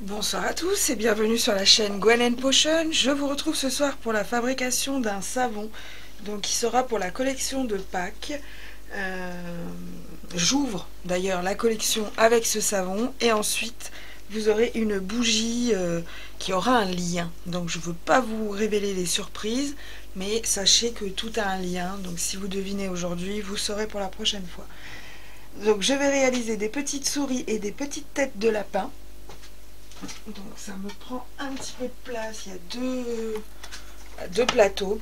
Bonsoir à tous et bienvenue sur la chaîne Gwen Potion. Je vous retrouve ce soir pour la fabrication d'un savon, donc qui sera pour la collection de Pâques. J'ouvre d'ailleurs la collection avec ce savon et ensuite vous aurez une bougie qui aura un lien. Donc je ne veux pas vous révéler les surprises, mais sachez que tout a un lien. Donc si vous devinez aujourd'hui, vous saurez pour la prochaine fois. Donc je vais réaliser des petites souris et des petites têtes de lapin. Donc ça me prend un petit peu de place. Il y a deux plateaux.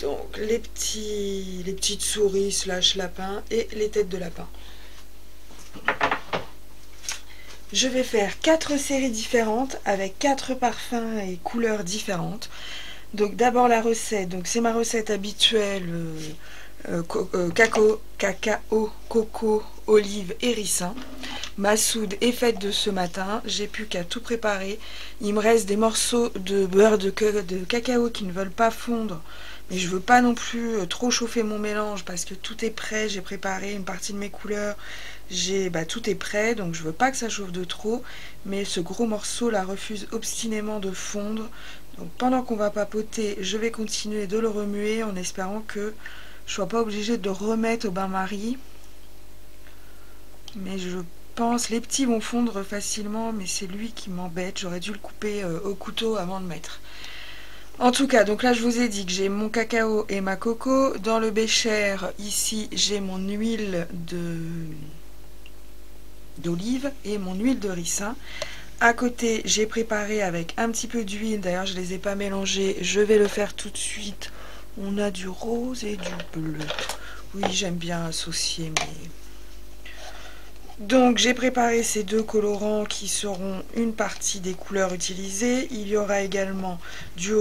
Donc les petites souris slash lapins et les têtes de lapin. Je vais faire 4 séries différentes avec 4 parfums et couleurs différentes. Donc d'abord la recette. Donc c'est ma recette habituelle. Cacao, coco, olive et ricin. Ma soude est faite de ce matin, j'ai plus qu'à tout préparer. Il me reste des morceaux de beurre de cacao qui ne veulent pas fondre, mais je veux pas non plus trop chauffer mon mélange parce que tout est prêt. J'ai préparé une partie de mes couleurs, tout est prêt, donc je veux pas que ça chauffe de trop, mais ce gros morceau là refuse obstinément de fondre. Donc pendant qu'on va papoter, je vais continuer de le remuer en espérant que je sois pas obligée de le remettre au bain-marie. Mais je pense, les petits vont fondre facilement, mais c'est lui qui m'embête. J'aurais dû le couper au couteau avant de mettre. En tout cas, donc là je vous ai dit que j'ai mon cacao et ma coco. Dans le bécher, ici, j'ai mon huile d'olive et mon huile de ricin. À côté, j'ai préparé avec un petit peu d'huile. D'ailleurs, je ne les ai pas mélangés. Je vais le faire tout de suite. On a du rose et du bleu. Oui, j'aime bien associer mes... Donc j'ai préparé ces deux colorants qui seront une partie des couleurs utilisées. Il y aura également du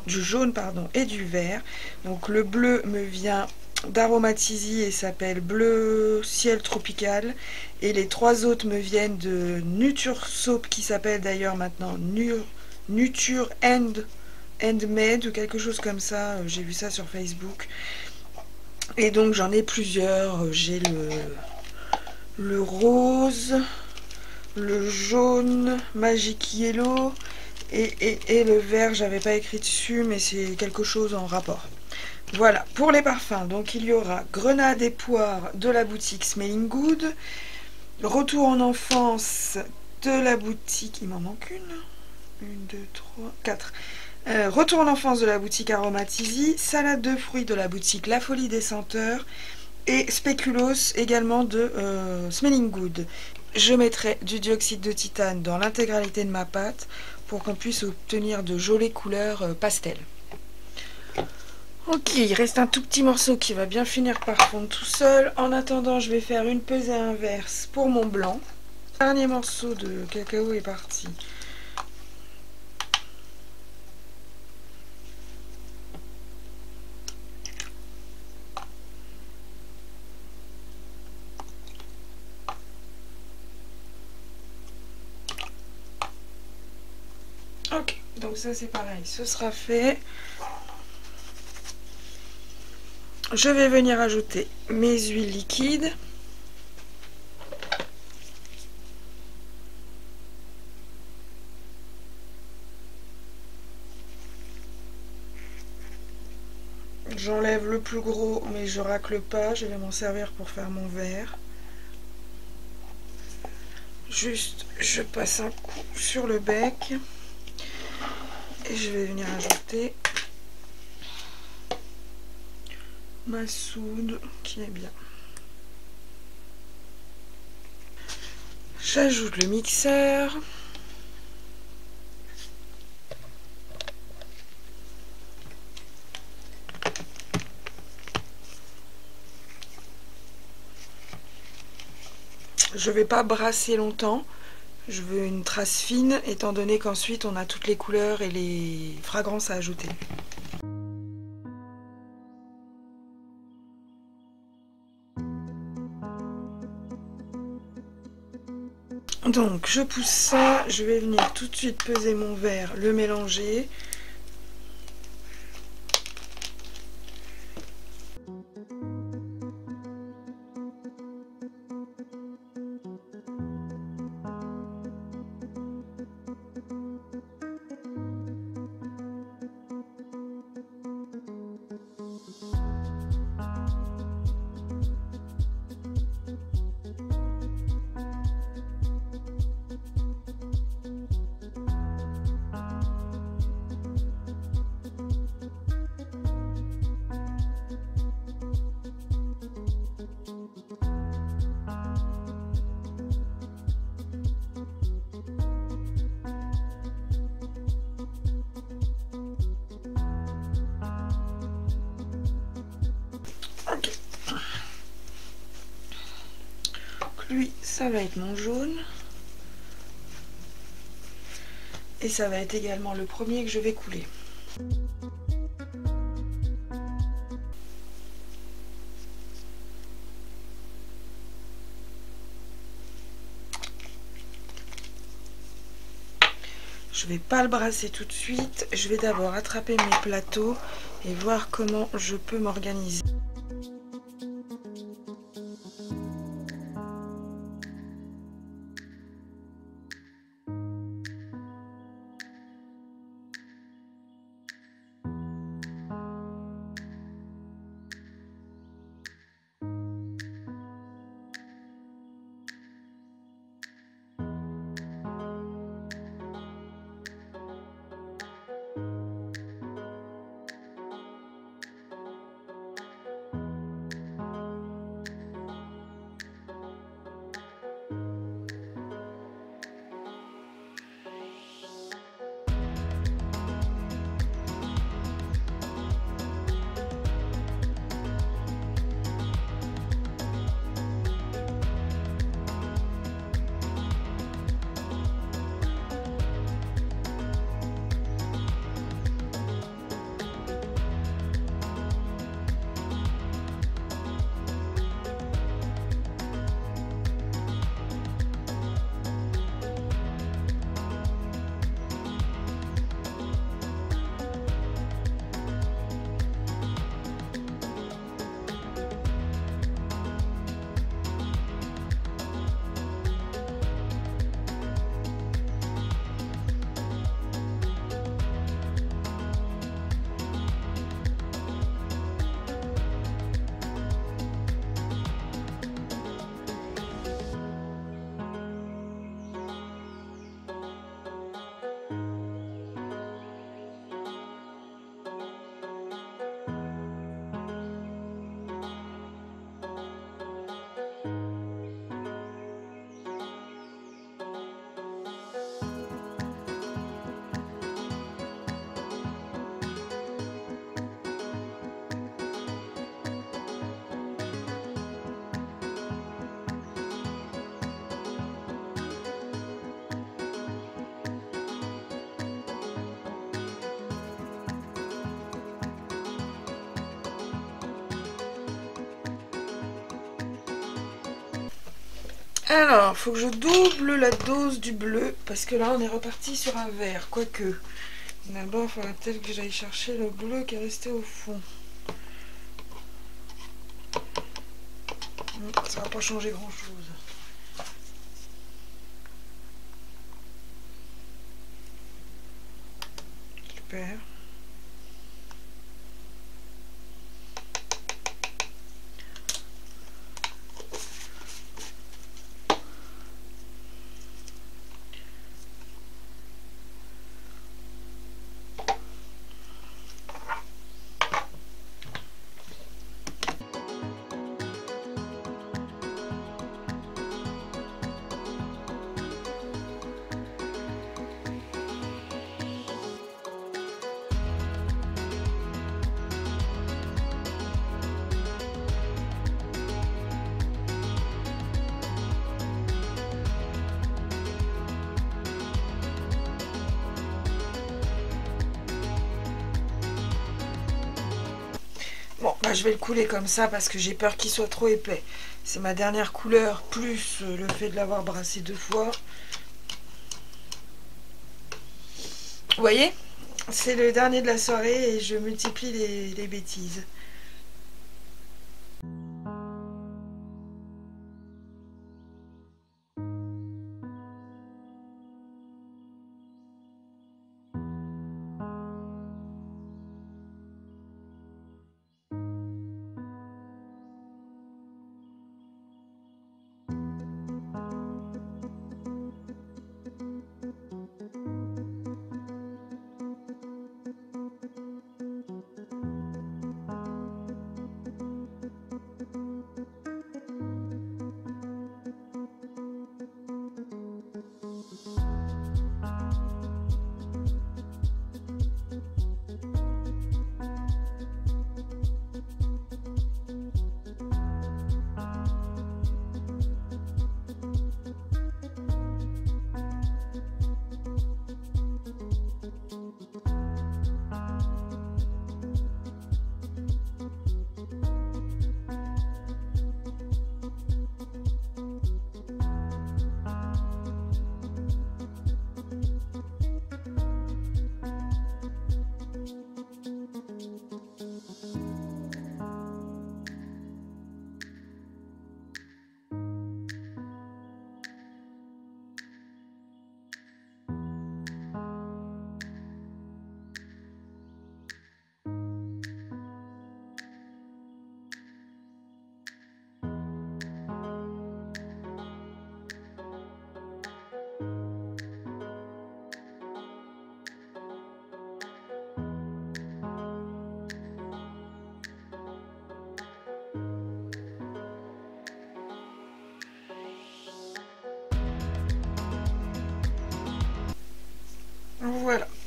jaune et du vert. Donc le bleu me vient d'Aromatisi et s'appelle Bleu Ciel Tropical. Et les trois autres me viennent de Nuture Soap qui s'appelle d'ailleurs maintenant Nuture Handmade ou quelque chose comme ça. J'ai vu ça sur Facebook. Et donc j'en ai plusieurs. J'ai le rose, le jaune, Magic Yellow et le vert, j'avais pas écrit dessus, mais c'est quelque chose en rapport. Voilà, pour les parfums, donc il y aura Grenade et Poire de la boutique Smelling Good, Retour en enfance de la boutique, il m'en manque une, 2, 3, 4. Retour en enfance de la boutique Aromatisi, Salade de fruits de la boutique La Folie des Senteurs, et Spéculoos également de Smelling Good. Je mettrai du dioxyde de titane dans l'intégralité de ma pâte pour qu'on puisse obtenir de jolies couleurs pastel. Ok, il reste un tout petit morceau qui va bien finir par fondre tout seul. En attendant, je vais faire une pesée inverse pour mon blanc. Le dernier morceau de cacao est parti. Ok, donc ça c'est pareil, ce sera fait. Je vais venir ajouter mes huiles liquides. J'enlève le plus gros, mais je racle pas. Je vais m'en servir pour faire mon verre. Juste, je passe un coup sur le bec. Et je vais venir ajouter ma soude qui est bien. J'ajoute le mixeur. Je ne vais pas brasser longtemps. Je veux une trace fine, étant donné qu'ensuite on a toutes les couleurs et les fragrances à ajouter. Donc je pousse ça, je vais venir tout de suite peser mon verre, le mélanger. Ok. Donc lui, ça va être mon jaune. Et ça va être également le premier que je vais couler. Je vais pas le brasser tout de suite. Je vais d'abord attraper mes plateaux et voir comment je peux m'organiser. Alors, il faut que je double la dose du bleu, parce que là, on est reparti sur un vert, quoique. D'abord, il faudra peut-être que j'aille chercher le bleu qui est resté au fond. Ça va pas changer grand-chose. Super. Bon, bah, je vais le couler comme ça parce que j'ai peur qu'il soit trop épais. C'est ma dernière couleur, plus le fait de l'avoir brassé 2 fois. Vous voyez? C'est le dernier de la soirée et je multiplie les bêtises.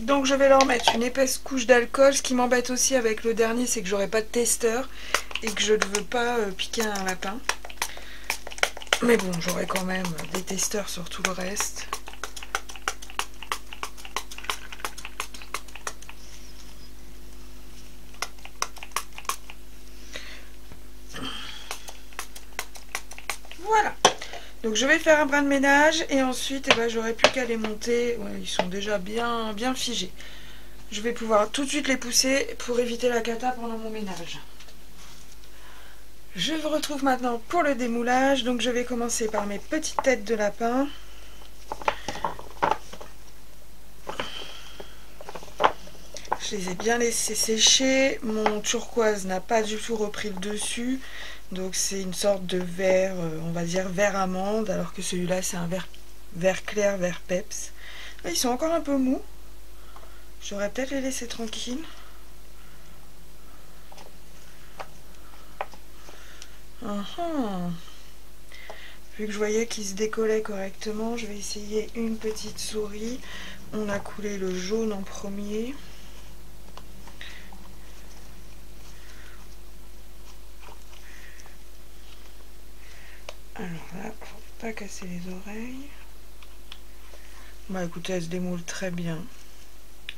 Donc je vais leur mettre une épaisse couche d'alcool. Ce qui m'embête aussi avec le dernier, c'est que j'aurai pas de testeur et que je ne veux pas piquer un lapin. Mais bon, j'aurai quand même des testeurs sur tout le reste. Voilà. Donc je vais faire un brin de ménage et ensuite eh ben, j'aurai plus qu'à les monter. Ouais, ils sont déjà bien figés. Je vais pouvoir tout de suite les pousser pour éviter la cata pendant mon ménage. Je vous retrouve maintenant pour le démoulage. Donc je vais commencer par mes petites têtes de lapin. Je les ai bien laissées sécher. Mon turquoise n'a pas du tout repris le dessus. Donc c'est une sorte de vert, on va dire vert amande, alors que celui-là c'est un vert clair, vert peps. Là, ils sont encore un peu mous. J'aurais peut-être les laisser tranquilles. Vu que je voyais qu'ils se décollaient correctement, je vais essayer une petite souris. On a coulé le jaune en premier. Alors là, faut pas casser les oreilles. Bah écoutez, elles se démoulent très bien.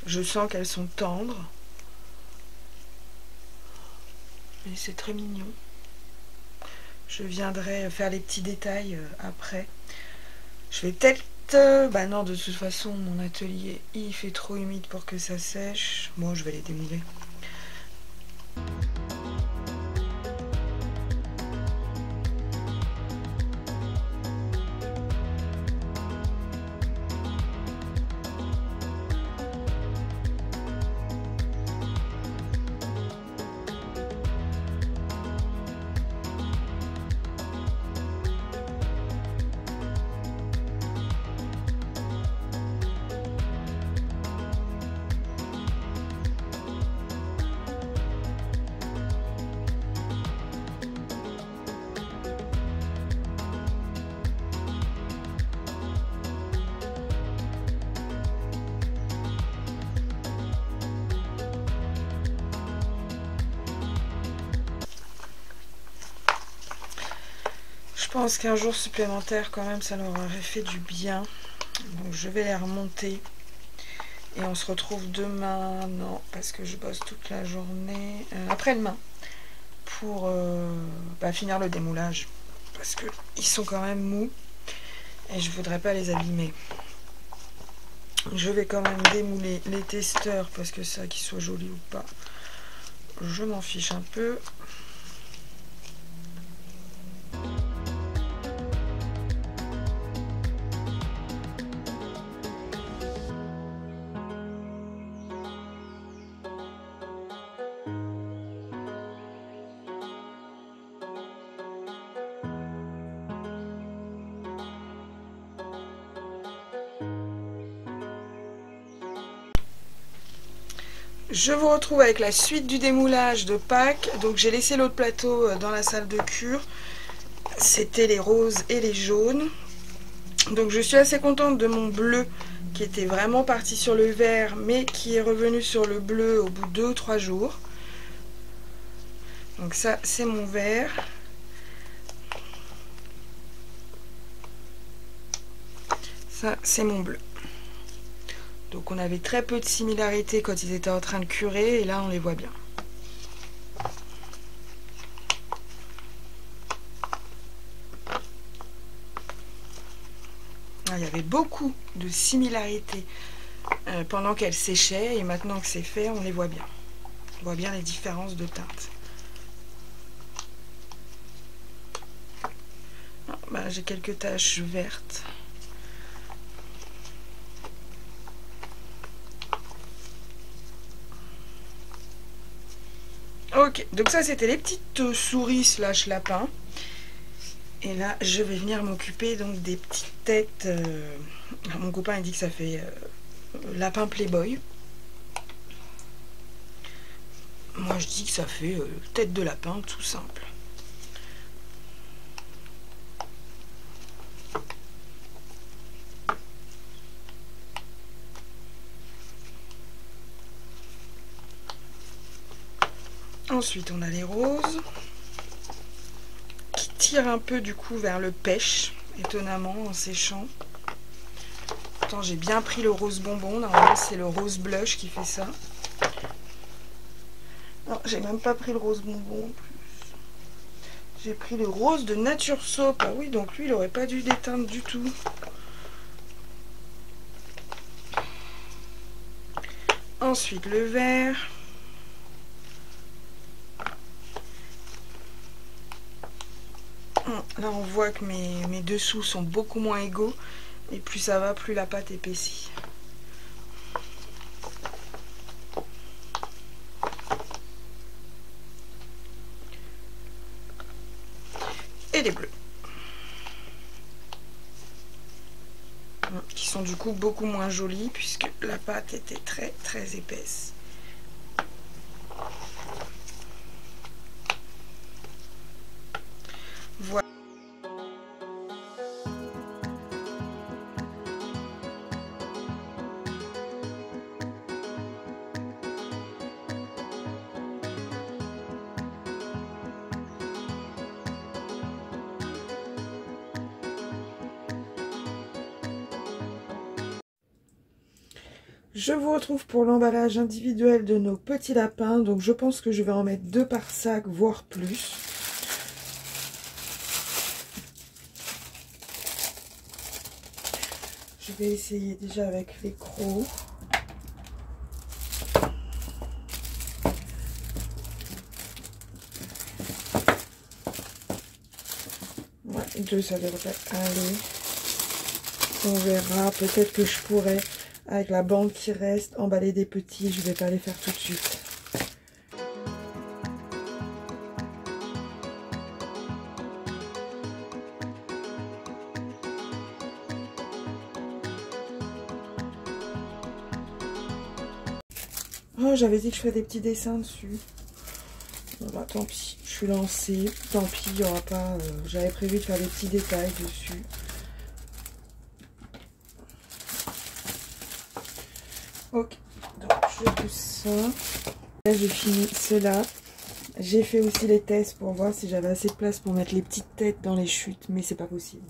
Je sens qu'elles sont tendres. Et c'est très mignon. Je viendrai faire les petits détails après. Je vais peut-être... bah non, de toute façon, mon atelier, il fait trop humide pour que ça sèche. Bon, je vais les démouler. Je pense qu'un jour supplémentaire quand même ça leur aurait fait du bien. Donc je vais les remonter et on se retrouve demain, non parce que je bosse toute la journée, après-demain pour finir le démoulage parce que ils sont quand même mous et je voudrais pas les abîmer. Je vais quand même démouler les testeurs parce que ça, qu'ils soient jolis ou pas, je m'en fiche un peu. Je vous retrouve avec la suite du démoulage de Pâques. Donc j'ai laissé l'autre plateau dans la salle de cure. C'était les roses et les jaunes. Donc je suis assez contente de mon bleu qui était vraiment parti sur le vert mais qui est revenu sur le bleu au bout de 2 ou 3 jours. Donc ça c'est mon vert. Ça c'est mon bleu. Donc on avait très peu de similarités quand ils étaient en train de curer et là on les voit bien. Il y avait beaucoup de similarités pendant qu'elles séchaient et maintenant que c'est fait on les voit bien. On voit bien les différences de teintes. J'ai quelques taches vertes. Ok, donc ça c'était les petites souris slash lapins. Et là je vais venir m'occuper donc des petites têtes. Mon copain il dit que ça fait lapin Playboy. Moi je dis que ça fait tête de lapin tout simple. Ensuite, on a les roses qui tirent un peu du coup vers le pêche, étonnamment, en séchant. Pourtant, j'ai bien pris le rose bonbon. Normalement, c'est le rose blush qui fait ça. Non, j'ai même pas pris le rose bonbon en plus. J'ai pris le rose de Nature Soap. Ah oui, donc lui, il aurait pas dû déteindre du tout. Ensuite, le vert. Là, on voit que mes dessous sont beaucoup moins égaux. Et plus ça va, plus la pâte épaissit. Et les bleus. Qui sont du coup beaucoup moins jolis puisque la pâte était très très épaisse. Voilà. Je vous retrouve pour l'emballage individuel de nos petits lapins. Donc je pense que je vais en mettre 2 par sac, voire plus. Je vais essayer déjà avec les crocs. Ouais, 2 ça devrait aller. On verra, peut-être que je pourrais, avec la bande qui reste, emballer des petits. Je vais pas les faire tout de suite. Oh, j'avais dit que je ferais des petits dessins dessus. Bon bah tant pis, je suis lancée. Tant pis, il n'y aura pas... j'avais prévu de faire des petits détails dessus. Ok, donc je pousse ça. Là j'ai fini cela. J'ai fait aussi les tests pour voir si j'avais assez de place pour mettre les petites têtes dans les chutes, mais c'est pas possible.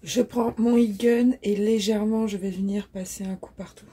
Je prends mon heat gun et légèrement je vais venir passer un coup partout.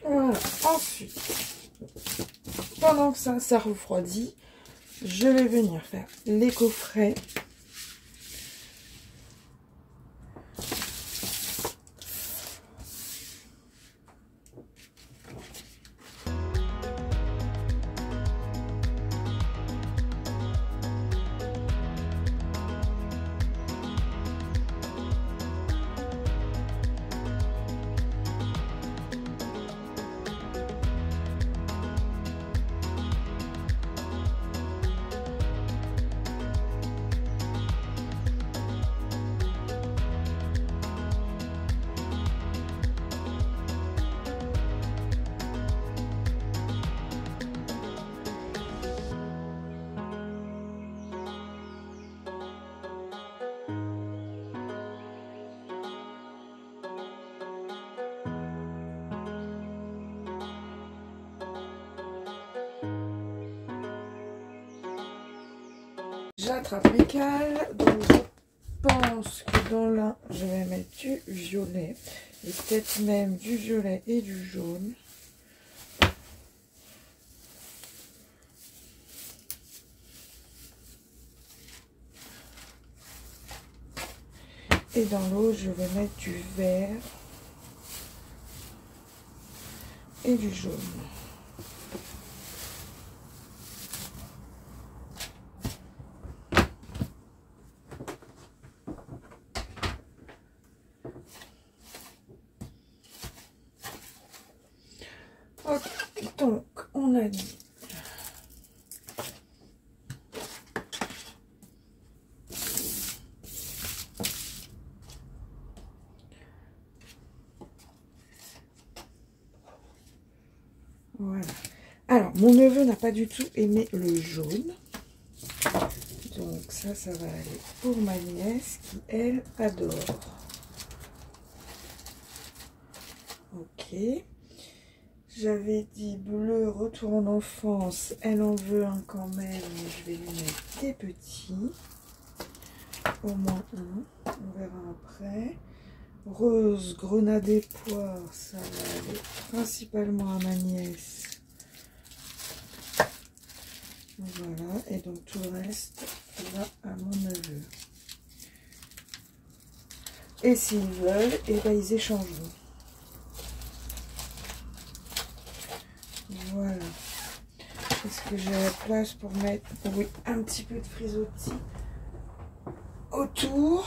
Voilà. Ensuite, pendant que ça refroidit, je vais venir faire les coffrets. J'attrape mes cales, donc je pense que dans l'un, je vais mettre du violet, et peut-être même du violet et du jaune. Et dans l'autre, je vais mettre du vert et du jaune. Ok, donc on a dit voilà. Alors mon neveu n'a pas du tout aimé le jaune, donc ça va aller pour ma nièce qui elle adore. Ok. J'avais dit bleu, retour en enfance. Elle en veut un quand même, mais je vais lui mettre des petits. Au moins un. On verra après. Rose, grenade et poire. Ça va aller principalement à ma nièce. Voilà. Et donc tout le reste va à mon neveu. Et s'ils veulent, et ben ils échangeront. Voilà. Est-ce que j'ai la place pour mettre, oui, un petit peu de frisottis autour?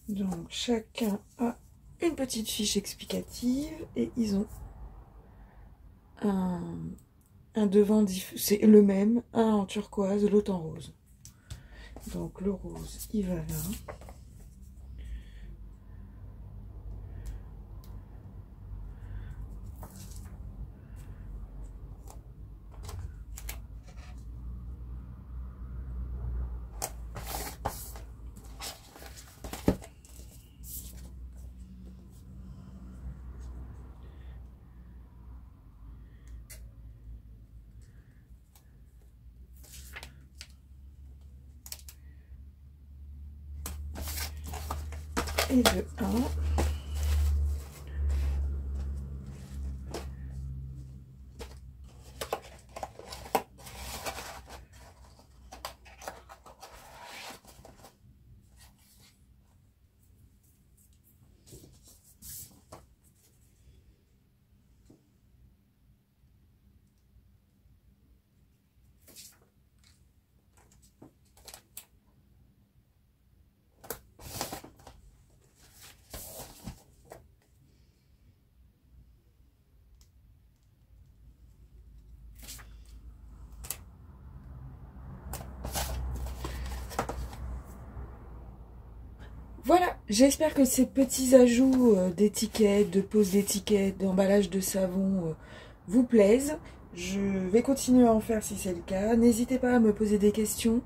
Donc chacun a une petite fiche explicative et ils ont un devant, c'est le même, un en turquoise, l'autre en rose. Donc le rose, il va là. et le 1. Voilà, j'espère que ces petits ajouts d'étiquettes, de pose d'étiquettes, d'emballage de savon vous plaisent. Je vais continuer à en faire si c'est le cas. N'hésitez pas à me poser des questions.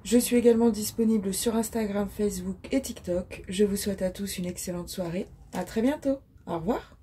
Je suis également disponible sur Instagram, Facebook et TikTok. Je vous souhaite à tous une excellente soirée. À très bientôt. Au revoir.